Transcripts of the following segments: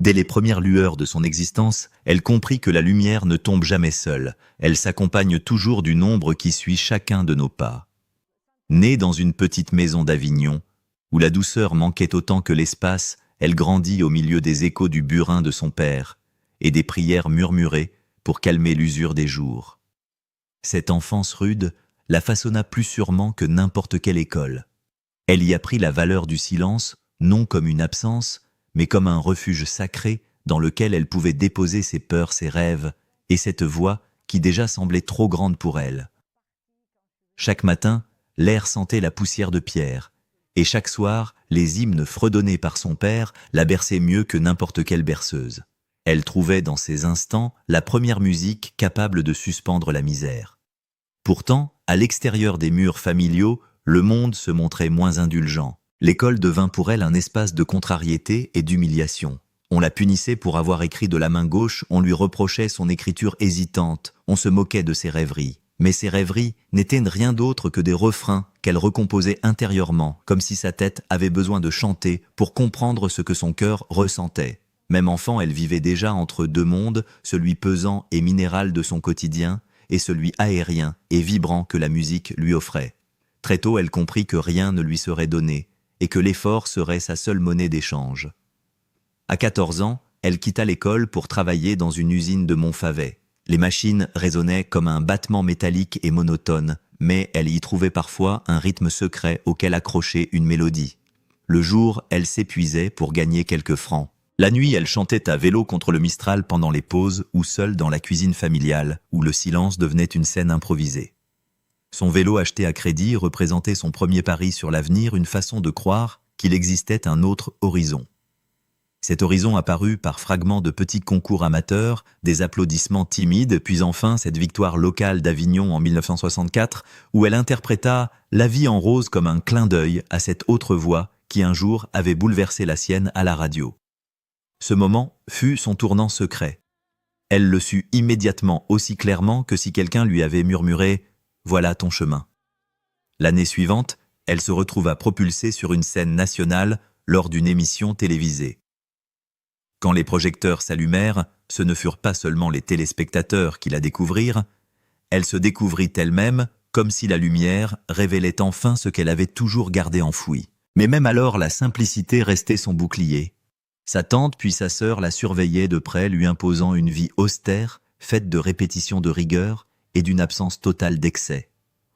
Dès les premières lueurs de son existence, elle comprit que la lumière ne tombe jamais seule, elle s'accompagne toujours d'une ombre qui suit chacun de nos pas. Née dans une petite maison d'Avignon, où la douceur manquait autant que l'espace, elle grandit au milieu des échos du burin de son père et des prières murmurées pour calmer l'usure des jours. Cette enfance rude la façonna plus sûrement que n'importe quelle école. Elle y apprit la valeur du silence, non comme une absence, mais comme un refuge sacré dans lequel elle pouvait déposer ses peurs, ses rêves, et cette voix qui déjà semblait trop grande pour elle. Chaque matin, l'air sentait la poussière de pierre, et chaque soir, les hymnes fredonnés par son père la berçaient mieux que n'importe quelle berceuse. Elle trouvait dans ces instants la première musique capable de suspendre la misère. Pourtant, à l'extérieur des murs familiaux, le monde se montrait moins indulgent. L'école devint pour elle un espace de contrariété et d'humiliation. On la punissait pour avoir écrit de la main gauche, on lui reprochait son écriture hésitante, on se moquait de ses rêveries. Mais ces rêveries n'étaient rien d'autre que des refrains qu'elle recomposait intérieurement, comme si sa tête avait besoin de chanter pour comprendre ce que son cœur ressentait. Même enfant, elle vivait déjà entre deux mondes, celui pesant et minéral de son quotidien, et celui aérien et vibrant que la musique lui offrait. Très tôt, elle comprit que rien ne lui serait donné, et que l'effort serait sa seule monnaie d'échange. À 14 ans, elle quitta l'école pour travailler dans une usine de Montfavet. Les machines résonnaient comme un battement métallique et monotone, mais elle y trouvait parfois un rythme secret auquel accrocher une mélodie. Le jour, elle s'épuisait pour gagner quelques francs. La nuit, elle chantait à vélo contre le Mistral pendant les pauses ou seule dans la cuisine familiale, où le silence devenait une scène improvisée. Son vélo acheté à crédit représentait son premier pari sur l'avenir, une façon de croire qu'il existait un autre horizon. Cet horizon apparut par fragments de petits concours amateurs, des applaudissements timides, puis enfin cette victoire locale d'Avignon en 1964, où elle interpréta La vie en rose comme un clin d'œil à cette autre voix qui un jour avait bouleversé la sienne à la radio. Ce moment fut son tournant secret. Elle le sut immédiatement aussi clairement que si quelqu'un lui avait murmuré « Voilà ton chemin ». L'année suivante, elle se retrouva propulsée sur une scène nationale lors d'une émission télévisée. Quand les projecteurs s'allumèrent, ce ne furent pas seulement les téléspectateurs qui la découvrirent, elle se découvrit elle-même comme si la lumière révélait enfin ce qu'elle avait toujours gardé enfoui. Mais même alors, la simplicité restait son bouclier. Sa tante puis sa sœur la surveillaient de près, lui imposant une vie austère, faite de répétitions de rigueur et d'une absence totale d'excès.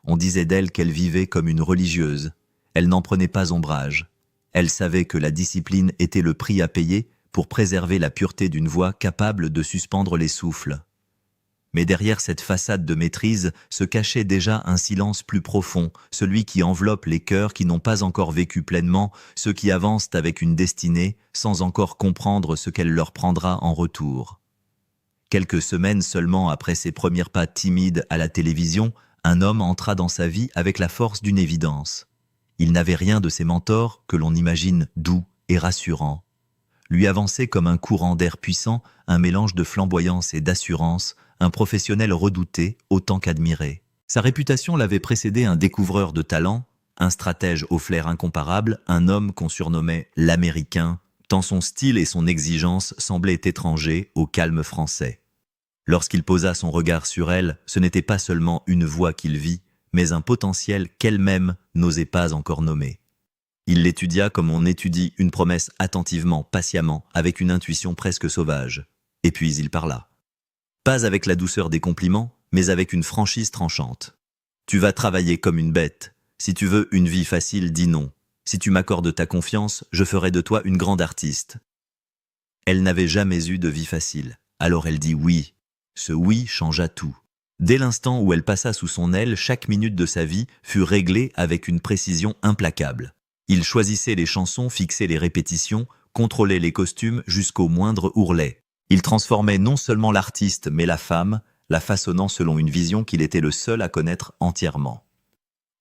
On disait d'elle qu'elle vivait comme une religieuse. Elle n'en prenait pas ombrage. Elle savait que la discipline était le prix à payer pour préserver la pureté d'une voix capable de suspendre les souffles. Mais derrière cette façade de maîtrise se cachait déjà un silence plus profond, celui qui enveloppe les cœurs qui n'ont pas encore vécu pleinement, ceux qui avancent avec une destinée sans encore comprendre ce qu'elle leur prendra en retour. Quelques semaines seulement après ses premiers pas timides à la télévision, un homme entra dans sa vie avec la force d'une évidence. Il n'avait rien de ses mentors que l'on imagine doux et rassurants. Lui avançait comme un courant d'air puissant, un mélange de flamboyance et d'assurance, un professionnel redouté autant qu'admiré. Sa réputation l'avait précédé un découvreur de talent, un stratège au flair incomparable, un homme qu'on surnommait l'Américain, tant son style et son exigence semblaient étrangers au calme français. Lorsqu'il posa son regard sur elle, ce n'était pas seulement une voix qu'il vit, mais un potentiel qu'elle-même n'osait pas encore nommer. Il l'étudia comme on étudie une promesse attentivement, patiemment, avec une intuition presque sauvage. Et puis il parla. Pas avec la douceur des compliments, mais avec une franchise tranchante. Tu vas travailler comme une bête. Si tu veux une vie facile, dis non. Si tu m'accordes ta confiance, je ferai de toi une grande artiste. Elle n'avait jamais eu de vie facile. Alors elle dit oui. Ce oui changea tout. Dès l'instant où elle passa sous son aile, chaque minute de sa vie fut réglée avec une précision implacable. Il choisissait les chansons, fixait les répétitions, contrôlait les costumes jusqu'au moindre ourlet. Il transformait non seulement l'artiste, mais la femme, la façonnant selon une vision qu'il était le seul à connaître entièrement.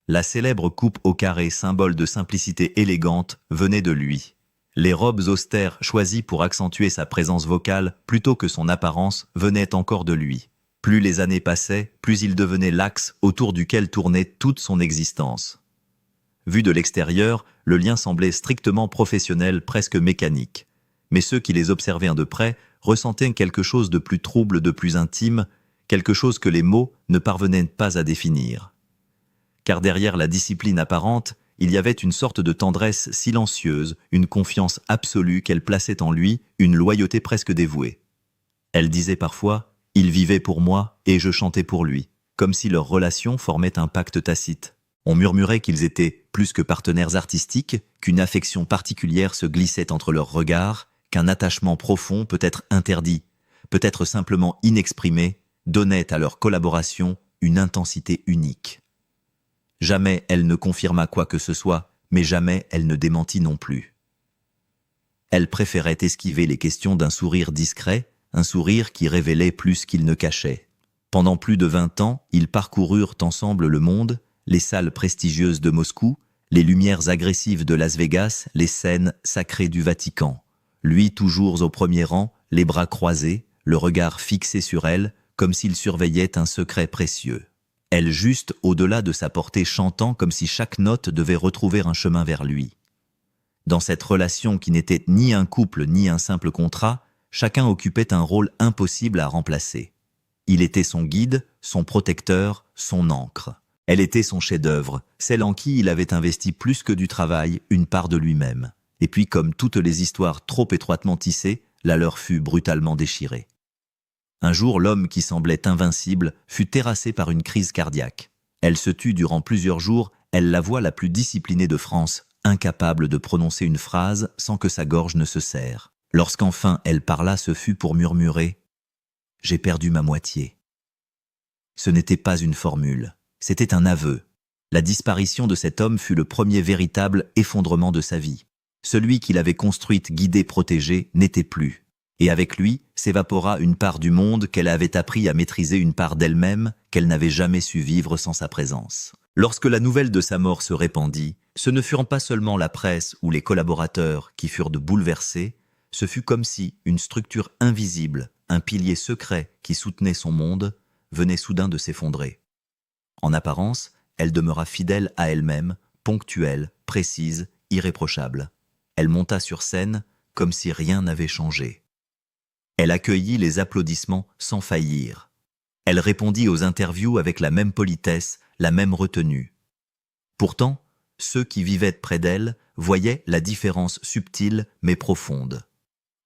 La célèbre coupe au carré, symbole de simplicité élégante, venait de lui. Les robes austères choisies pour accentuer sa présence vocale plutôt que son apparence venaient encore de lui. Plus les années passaient, plus il devenait l'axe autour duquel tournait toute son existence. Vu de l'extérieur, le lien semblait strictement professionnel, presque mécanique. mais ceux qui les observaient de près ressentaient quelque chose de plus trouble, de plus intime, quelque chose que les mots ne parvenaient pas à définir. Car derrière la discipline apparente, il y avait une sorte de tendresse silencieuse, une confiance absolue qu'elle plaçait en lui, une loyauté presque dévouée. Elle disait parfois « Il vivait pour moi et je chantais pour lui », comme si leur relation formait un pacte tacite. On murmurait qu'ils étaient plus que partenaires artistiques, qu'une affection particulière se glissait entre leurs regards, qu'un attachement profond, peut-être interdit, peut-être simplement inexprimé, donnait à leur collaboration une intensité unique. Jamais elle ne confirma quoi que ce soit, mais jamais elle ne démentit non plus. Elle préférait esquiver les questions d'un sourire discret, un sourire qui révélait plus qu'il ne cachait. Pendant plus de 20 ans, ils parcoururent ensemble le monde, les salles prestigieuses de Moscou, les lumières agressives de Las Vegas, les scènes sacrées du Vatican. Lui toujours au premier rang, les bras croisés, le regard fixé sur elle, comme s'il surveillait un secret précieux. Elle juste au-delà de sa portée chantant comme si chaque note devait retrouver un chemin vers lui. Dans cette relation qui n'était ni un couple ni un simple contrat, chacun occupait un rôle impossible à remplacer. Il était son guide, son protecteur, son ancre. Elle était son chef-d'œuvre, celle en qui il avait investi plus que du travail, une part de lui-même. Et puis, comme toutes les histoires trop étroitement tissées, la leur fut brutalement déchirée. Un jour, l'homme qui semblait invincible fut terrassé par une crise cardiaque. Elle se tut durant plusieurs jours, elle la voix la plus disciplinée de France, incapable de prononcer une phrase sans que sa gorge ne se serre. Lorsqu'enfin elle parla, ce fut pour murmurer « J'ai perdu ma moitié ». Ce n'était pas une formule, c'était un aveu. La disparition de cet homme fut le premier véritable effondrement de sa vie. Celui qui l'avait construite, guidée, protégée, n'était plus. Et avec lui s'évapora une part du monde qu'elle avait appris à maîtriser, une part d'elle-même qu'elle n'avait jamais su vivre sans sa présence. Lorsque la nouvelle de sa mort se répandit, ce ne furent pas seulement la presse ou les collaborateurs qui furent bouleversés, ce fut comme si une structure invisible, un pilier secret qui soutenait son monde, venait soudain de s'effondrer. En apparence, elle demeura fidèle à elle-même, ponctuelle, précise, irréprochable. Elle monta sur scène comme si rien n'avait changé. Elle accueillit les applaudissements sans faillir. Elle répondit aux interviews avec la même politesse, la même retenue. Pourtant, ceux qui vivaient près d'elle voyaient la différence subtile mais profonde.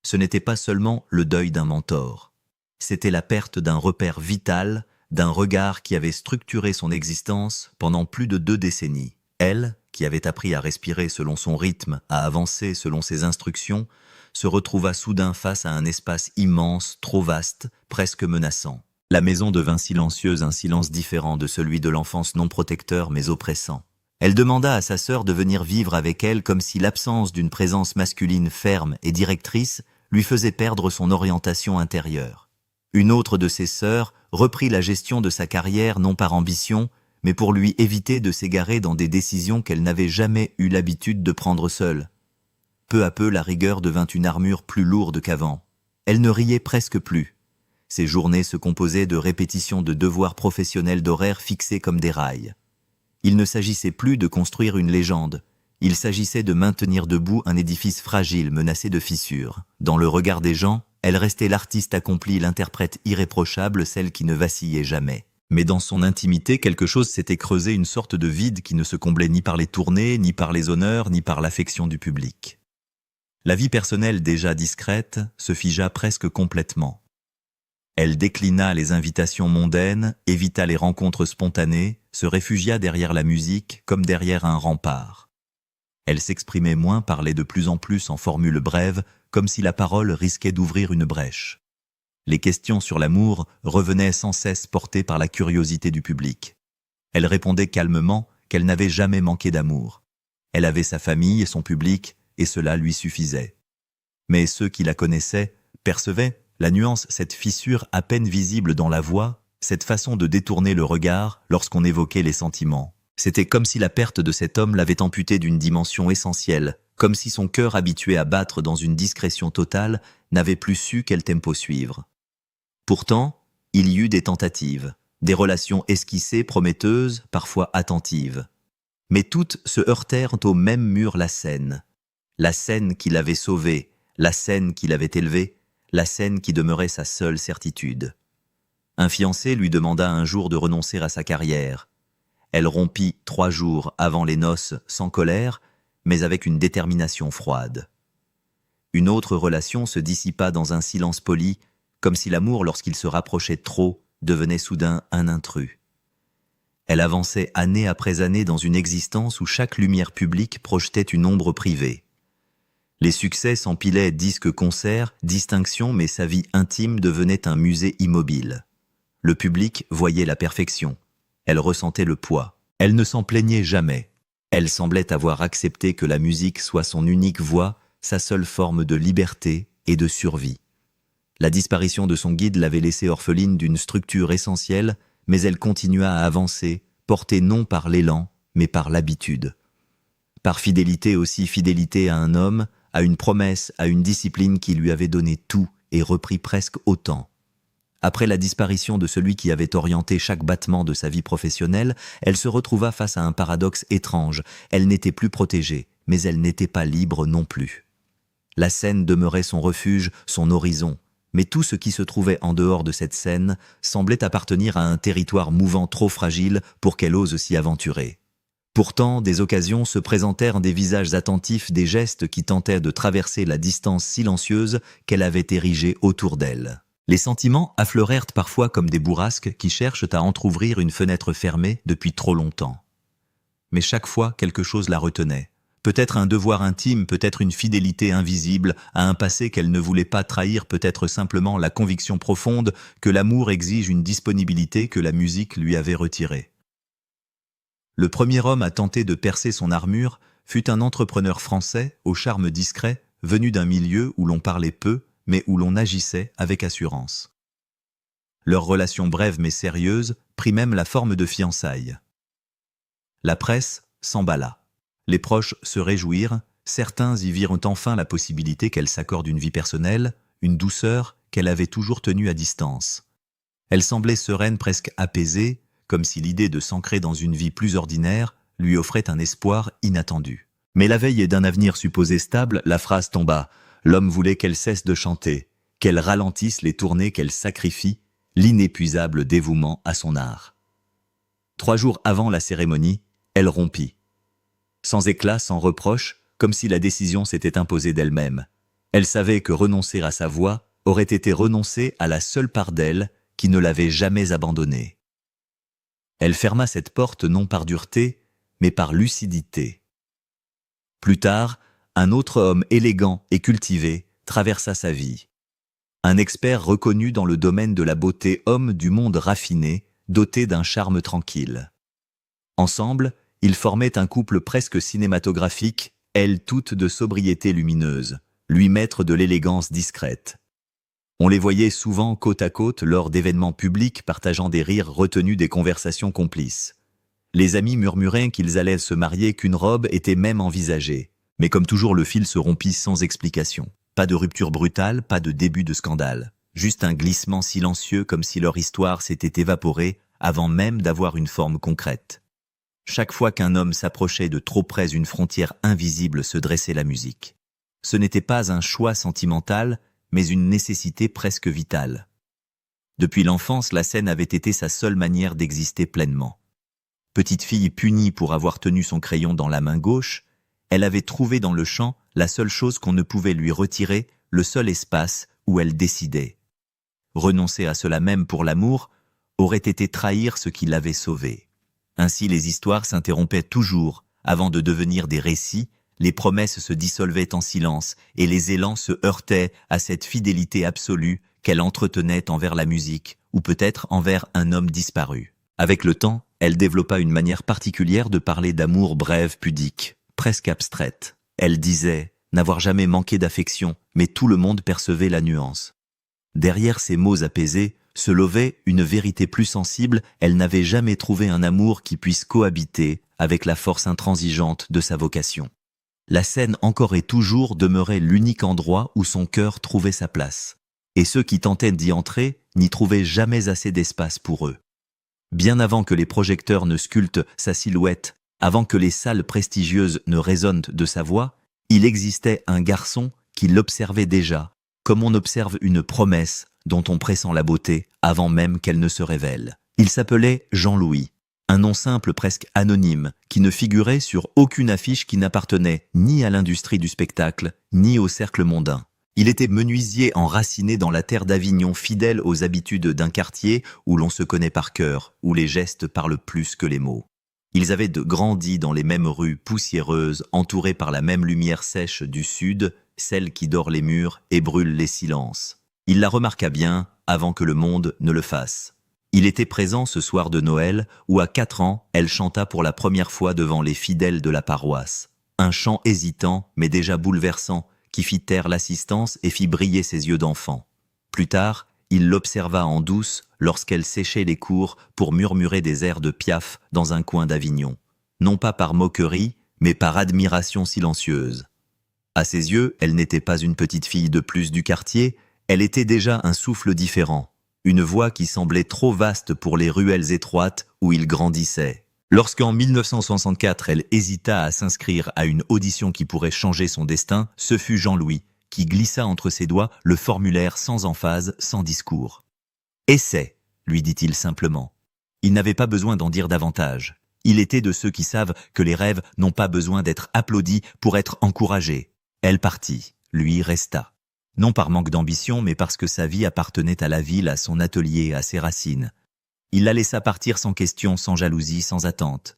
Ce n'était pas seulement le deuil d'un mentor. C'était la perte d'un repère vital, d'un regard qui avait structuré son existence pendant plus de 2 décennies. Elle, qui avait appris à respirer selon son rythme, à avancer selon ses instructions, se retrouva soudain face à un espace immense, trop vaste, presque menaçant. La maison devint silencieuse, un silence différent de celui de l'enfance non protecteur mais oppressant. Elle demanda à sa sœur de venir vivre avec elle comme si l'absence d'une présence masculine ferme et directrice lui faisait perdre son orientation intérieure. Une autre de ses sœurs reprit la gestion de sa carrière non par ambition, mais pour lui éviter de s'égarer dans des décisions qu'elle n'avait jamais eu l'habitude de prendre seule. Peu à peu, la rigueur devint une armure plus lourde qu'avant. Elle ne riait presque plus. Ses journées se composaient de répétitions de devoirs professionnels, d'horaires fixés comme des rails. Il ne s'agissait plus de construire une légende. Il s'agissait de maintenir debout un édifice fragile, menacé de fissures. Dans le regard des gens, elle restait l'artiste accomplie, l'interprète irréprochable, celle qui ne vacillait jamais. Mais dans son intimité, quelque chose s'était creusé, une sorte de vide qui ne se comblait ni par les tournées, ni par les honneurs, ni par l'affection du public. La vie personnelle déjà discrète se figea presque complètement. Elle déclina les invitations mondaines, évita les rencontres spontanées, se réfugia derrière la musique comme derrière un rempart. Elle s'exprimait moins, parlait de plus en plus en formules brèves, comme si la parole risquait d'ouvrir une brèche. Les questions sur l'amour revenaient sans cesse portées par la curiosité du public. Elle répondait calmement qu'elle n'avait jamais manqué d'amour. Elle avait sa famille et son public, et cela lui suffisait. Mais ceux qui la connaissaient percevaient la nuance, cette fissure à peine visible dans la voix, cette façon de détourner le regard lorsqu'on évoquait les sentiments. C'était comme si la perte de cet homme l'avait amputée d'une dimension essentielle, comme si son cœur habitué à battre dans une discrétion totale n'avait plus su quel tempo suivre. Pourtant, il y eut des tentatives, des relations esquissées, prometteuses, parfois attentives. Mais toutes se heurtèrent au même mur, la scène qui l'avait sauvée, la scène qui l'avait élevé, la scène qui demeurait sa seule certitude. Un fiancé lui demanda un jour de renoncer à sa carrière. Elle rompit 3 jours avant les noces sans colère, mais avec une détermination froide. Une autre relation se dissipa dans un silence poli, comme si l'amour, lorsqu'il se rapprochait trop, devenait soudain un intrus. Elle avançait année après année dans une existence où chaque lumière publique projetait une ombre privée. Les succès s'empilaient disques-concerts, distinctions, mais sa vie intime devenait un musée immobile. Le public voyait la perfection. Elle ressentait le poids. Elle ne s'en plaignait jamais. Elle semblait avoir accepté que la musique soit son unique voie, sa seule forme de liberté et de survie. La disparition de son guide l'avait laissée orpheline d'une structure essentielle, mais elle continua à avancer, portée non par l'élan, mais par l'habitude. Par fidélité aussi, fidélité à un homme, à une promesse, à une discipline qui lui avait donné tout et repris presque autant. Après la disparition de celui qui avait orienté chaque battement de sa vie professionnelle, elle se retrouva face à un paradoxe étrange. Elle n'était plus protégée, mais elle n'était pas libre non plus. La scène demeurait son refuge, son horizon, mais tout ce qui se trouvait en dehors de cette scène semblait appartenir à un territoire mouvant trop fragile pour qu'elle ose s'y aventurer. Pourtant, des occasions se présentèrent, des visages attentifs, des gestes qui tentaient de traverser la distance silencieuse qu'elle avait érigée autour d'elle. Les sentiments affleurèrent parfois comme des bourrasques qui cherchent à entr'ouvrir une fenêtre fermée depuis trop longtemps. Mais chaque fois, quelque chose la retenait. Peut-être un devoir intime, peut-être une fidélité invisible à un passé qu'elle ne voulait pas trahir, peut-être simplement la conviction profonde que l'amour exige une disponibilité que la musique lui avait retirée. Le premier homme à tenter de percer son armure fut un entrepreneur français au charme discret, venu d'un milieu où l'on parlait peu, mais où l'on agissait avec assurance. Leur relation brève mais sérieuse prit même la forme de fiançailles. La presse s'emballa. Les proches se réjouirent, certains y virent enfin la possibilité qu'elle s'accorde une vie personnelle, une douceur qu'elle avait toujours tenue à distance. Elle semblait sereine, presque apaisée, comme si l'idée de s'ancrer dans une vie plus ordinaire lui offrait un espoir inattendu. Mais la veille d'un avenir supposé stable, la phrase tomba. L'homme voulait qu'elle cesse de chanter, qu'elle ralentisse les tournées, qu'elle sacrifie l'inépuisable dévouement à son art. 3 jours avant la cérémonie, elle rompit. Sans éclat, sans reproche, comme si la décision s'était imposée d'elle-même. Elle savait que renoncer à sa voix aurait été renoncer à la seule part d'elle qui ne l'avait jamais abandonnée. Elle ferma cette porte non par dureté, mais par lucidité. Plus tard, un autre homme élégant et cultivé traversa sa vie. Un expert reconnu dans le domaine de la beauté, homme du monde raffiné, doté d'un charme tranquille. Ensemble, ils formaient un couple presque cinématographique, elle toute de sobriété lumineuse, lui maître de l'élégance discrète. On les voyait souvent côte à côte lors d'événements publics, partageant des rires retenus, des conversations complices. Les amis murmuraient qu'ils allaient se marier, qu'une robe était même envisagée. Mais comme toujours, le fil se rompit sans explication. Pas de rupture brutale, pas de début de scandale. Juste un glissement silencieux, comme si leur histoire s'était évaporée avant même d'avoir une forme concrète. Chaque fois qu'un homme s'approchait de trop près, une frontière invisible se dressait la musique. Ce n'était pas un choix sentimental, mais une nécessité presque vitale. Depuis l'enfance, la scène avait été sa seule manière d'exister pleinement. Petite fille punie pour avoir tenu son crayon dans la main gauche, elle avait trouvé dans le chant la seule chose qu'on ne pouvait lui retirer, le seul espace où elle décidait. Renoncer à cela même pour l'amour aurait été trahir ce qui l'avait sauvée. Ainsi les histoires s'interrompaient toujours, avant de devenir des récits, les promesses se dissolvaient en silence et les élans se heurtaient à cette fidélité absolue qu'elle entretenait envers la musique, ou peut-être envers un homme disparu. Avec le temps, elle développa une manière particulière de parler d'amour brève, pudique, presque abstraite. Elle disait n'avoir jamais manqué d'affection, mais tout le monde percevait la nuance. Derrière ces mots apaisés se levait une vérité plus sensible. Elle n'avait jamais trouvé un amour qui puisse cohabiter avec la force intransigeante de sa vocation. La scène encore et toujours demeurait l'unique endroit où son cœur trouvait sa place. Et ceux qui tentaient d'y entrer n'y trouvaient jamais assez d'espace pour eux. Bien avant que les projecteurs ne sculptent sa silhouette, avant que les salles prestigieuses ne résonnent de sa voix, il existait un garçon qui l'observait déjà, comme on observe une promesse dont on pressent la beauté avant même qu'elle ne se révèle. Il s'appelait Jean-Louis, un nom simple presque anonyme, qui ne figurait sur aucune affiche qui n'appartenait ni à l'industrie du spectacle, ni au cercle mondain. Il était menuisier enraciné dans la terre d'Avignon, fidèle aux habitudes d'un quartier où l'on se connaît par cœur, où les gestes parlent plus que les mots. Ils avaient grandi dans les mêmes rues poussiéreuses, entourées par la même lumière sèche du sud, celle qui dore les murs et brûle les silences. Il la remarqua bien avant que le monde ne le fasse. Il était présent ce soir de Noël où à 4 ans, elle chanta pour la première fois devant les fidèles de la paroisse. Un chant hésitant mais déjà bouleversant qui fit taire l'assistance et fit briller ses yeux d'enfant. Plus tard, il l'observa en douce lorsqu'elle séchait les cours pour murmurer des airs de Piaf dans un coin d'Avignon. Non pas par moquerie, mais par admiration silencieuse. À ses yeux, elle n'était pas une petite fille de plus du quartier, elle était déjà un souffle différent, une voix qui semblait trop vaste pour les ruelles étroites où il grandissait. Lorsqu'en 1964, elle hésita à s'inscrire à une audition qui pourrait changer son destin, ce fut Jean-Louis qui glissa entre ses doigts le formulaire sans emphase, sans discours. « Essaie », lui dit-il simplement. Il n'avait pas besoin d'en dire davantage. Il était de ceux qui savent que les rêves n'ont pas besoin d'être applaudis pour être encouragés. Elle partit, lui resta. Non par manque d'ambition, mais parce que sa vie appartenait à la ville, à son atelier, à ses racines. Il la laissa partir sans question, sans jalousie, sans attente.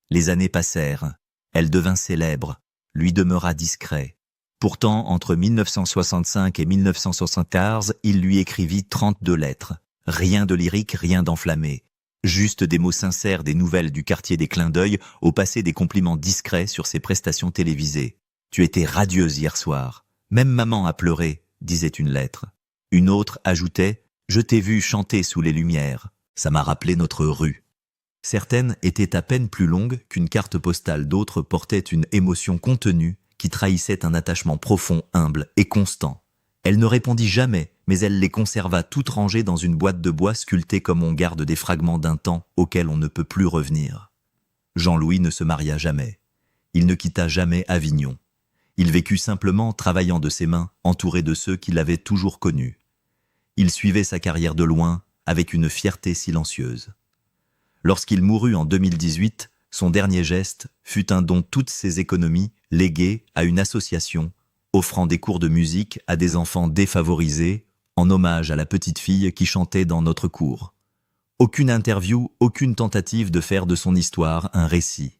Les années passèrent. Elle devint célèbre, lui demeura discret. Pourtant, entre 1965 et 1974, il lui écrivit 32 lettres. Rien de lyrique, rien d'enflammé. Juste des mots sincères, des nouvelles du quartier des clins d'œil, au passé des compliments discrets sur ses prestations télévisées. « Tu étais radieuse hier soir. Même maman a pleuré », disait une lettre. Une autre ajoutait « Je t'ai vu chanter sous les lumières. Ça m'a rappelé notre rue. » Certaines étaient à peine plus longues qu'une carte postale, d'autres portaient une émotion contenue qui trahissait un attachement profond, humble et constant. Elle ne répondit jamais, mais elle les conserva toutes rangées dans une boîte de bois sculptée comme on garde des fragments d'un temps auquel on ne peut plus revenir. Jean-Louis ne se maria jamais. Il ne quitta jamais Avignon. Il vécut simplement, travaillant de ses mains, entouré de ceux qui l'avaient toujours connu. Il suivait sa carrière de loin, avec une fierté silencieuse. Lorsqu'il mourut en 2018, son dernier geste fut un don de toutes ses économies léguées à une association offrant des cours de musique à des enfants défavorisés en hommage à la petite fille qui chantait dans notre cour. Aucune interview, aucune tentative de faire de son histoire un récit.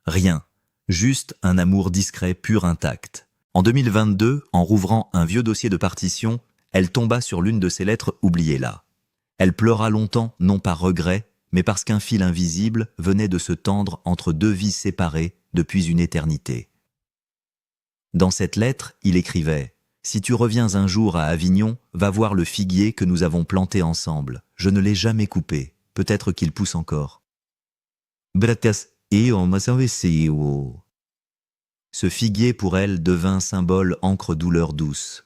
Rien, juste un amour discret, pur, intact. En 2022, en rouvrant un vieux dossier de partition, elle tomba sur l'une de ses lettres oubliées là. Elle pleura longtemps, non par regret, mais parce qu'un fil invisible venait de se tendre entre deux vies séparées depuis une éternité. Dans cette lettre, il écrivait « Si tu reviens un jour à Avignon, va voir le figuier que nous avons planté ensemble. Je ne l'ai jamais coupé. Peut-être qu'il pousse encore. » Ce figuier pour elle devint symbole encre douleur douce.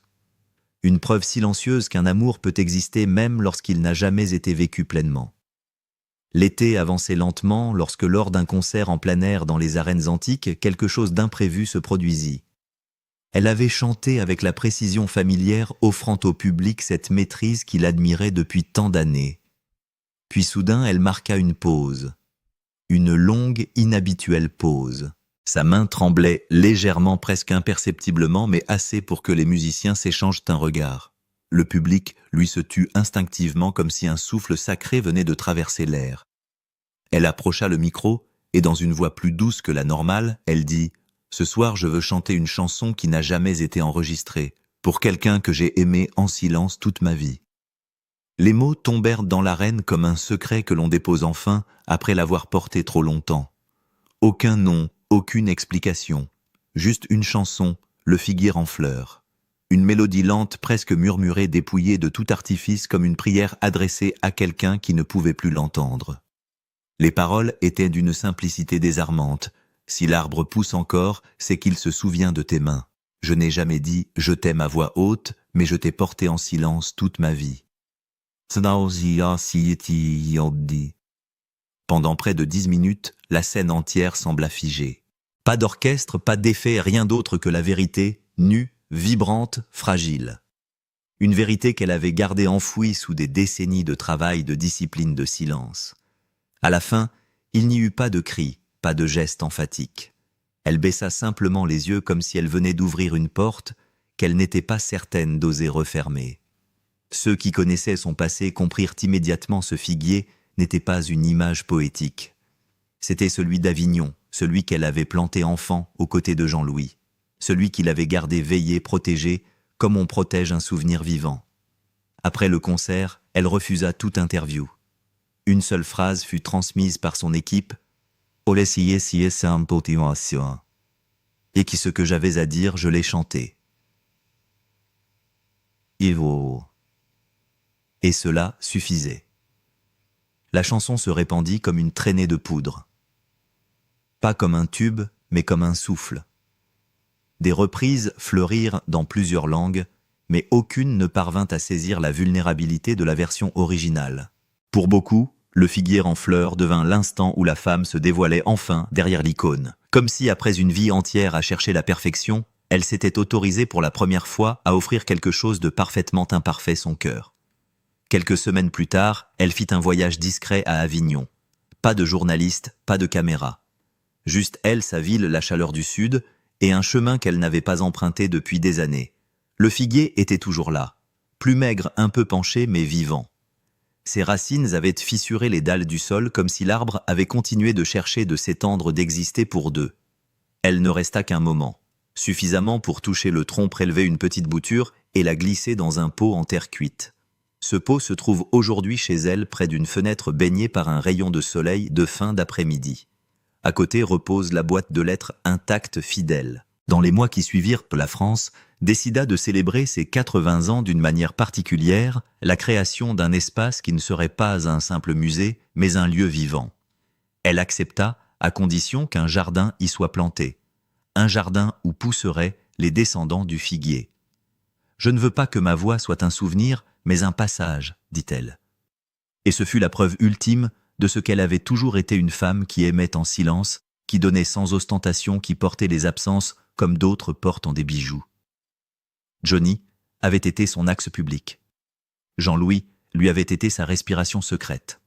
Une preuve silencieuse qu'un amour peut exister même lorsqu'il n'a jamais été vécu pleinement. L'été avançait lentement lorsque lors d'un concert en plein air dans les arènes antiques, quelque chose d'imprévu se produisit. Elle avait chanté avec la précision familière, offrant au public cette maîtrise qu'il admirait depuis tant d'années. Puis soudain, elle marqua une pause. Une longue, inhabituelle pause. Sa main tremblait légèrement, presque imperceptiblement, mais assez pour que les musiciens s'échangent un regard. Le public lui se tut instinctivement comme si un souffle sacré venait de traverser l'air. Elle approcha le micro et dans une voix plus douce que la normale, elle dit « Ce soir, je veux chanter une chanson qui n'a jamais été enregistrée, pour quelqu'un que j'ai aimé en silence toute ma vie. » Les mots tombèrent dans l'arène comme un secret que l'on dépose enfin après l'avoir porté trop longtemps. Aucun nom, aucune explication, juste une chanson, le figuier en fleurs. Une mélodie lente, presque murmurée, dépouillée de tout artifice comme une prière adressée à quelqu'un qui ne pouvait plus l'entendre. Les paroles étaient d'une simplicité désarmante. Si l'arbre pousse encore, c'est qu'il se souvient de tes mains. Je n'ai jamais dit « je t'aime » à voix haute, mais je t'ai porté en silence toute ma vie. Pendant près de 10 minutes, la scène entière sembla figée. Pas d'orchestre, pas d'effet, rien d'autre que la vérité, nue, vibrante, fragile. Une vérité qu'elle avait gardée enfouie sous des décennies de travail, de discipline, de silence. À la fin, il n'y eut pas de cri, pas de geste emphatique. Elle baissa simplement les yeux comme si elle venait d'ouvrir une porte qu'elle n'était pas certaine d'oser refermer. Ceux qui connaissaient son passé comprirent immédiatement ce figuier n'était pas une image poétique. C'était celui d'Avignon, celui qu'elle avait planté enfant aux côtés de Jean-Louis, celui qu'il avait gardé veillé, protégé, comme on protège un souvenir vivant. Après le concert, elle refusa toute interview. Une seule phrase fut transmise par son équipe « Olesiye siye sampotiwasyon » et qui ce que j'avais à dire, je l'ai chanté. Ivo. Et cela suffisait. La chanson se répandit comme une traînée de poudre. Pas comme un tube, mais comme un souffle. Des reprises fleurirent dans plusieurs langues, mais aucune ne parvint à saisir la vulnérabilité de la version originale. Pour beaucoup, le figuier en fleurs devint l'instant où la femme se dévoilait enfin derrière l'icône. Comme si, après une vie entière à chercher la perfection, elle s'était autorisée pour la première fois à offrir quelque chose de parfaitement imparfait, son cœur. Quelques semaines plus tard, elle fit un voyage discret à Avignon. Pas de journaliste, pas de caméra. Juste elle, sa ville, la chaleur du sud, et un chemin qu'elle n'avait pas emprunté depuis des années. Le figuier était toujours là, plus maigre, un peu penché, mais vivant. Ses racines avaient fissuré les dalles du sol comme si l'arbre avait continué de chercher de s'étendre, d'exister pour deux. Elle ne resta qu'un moment, suffisamment pour toucher le tronc, prélever une petite bouture et la glisser dans un pot en terre cuite. Ce pot se trouve aujourd'hui chez elle, près d'une fenêtre baignée par un rayon de soleil de fin d'après-midi. À côté repose la boîte de lettres intacte, fidèle. Dans les mois qui suivirent, la France décida de célébrer ses 80 ans d'une manière particulière, la création d'un espace qui ne serait pas un simple musée, mais un lieu vivant. Elle accepta, à condition qu'un jardin y soit planté. Un jardin où pousseraient les descendants du figuier. « Je ne veux pas que ma voix soit un souvenir, mais un passage, dit-elle. Et ce fut la preuve ultime de ce qu'elle avait toujours été, une femme qui aimait en silence, qui donnait sans ostentation, qui portait les absences comme d'autres portent en des bijoux. Johnny avait été son axe public. Jean-Louis lui avait été sa respiration secrète.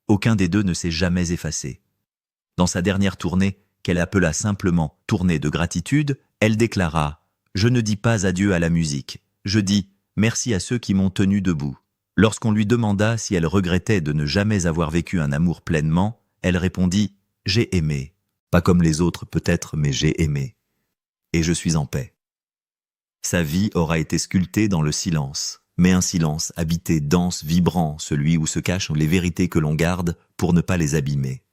Aucun des deux ne s'est jamais effacé. Dans sa dernière tournée, qu'elle appela simplement « tournée de gratitude », elle déclara « Je ne dis pas adieu à la musique, je dis merci à ceux qui m'ont tenu debout ». Lorsqu'on lui demanda si elle regrettait de ne jamais avoir vécu un amour pleinement, elle répondit « J'ai aimé. Pas comme les autres peut-être, mais j'ai aimé. Et je suis en paix ». Sa vie aura été sculptée dans le silence, mais un silence habité, dense, vibrant, celui où se cachent les vérités que l'on garde pour ne pas les abîmer.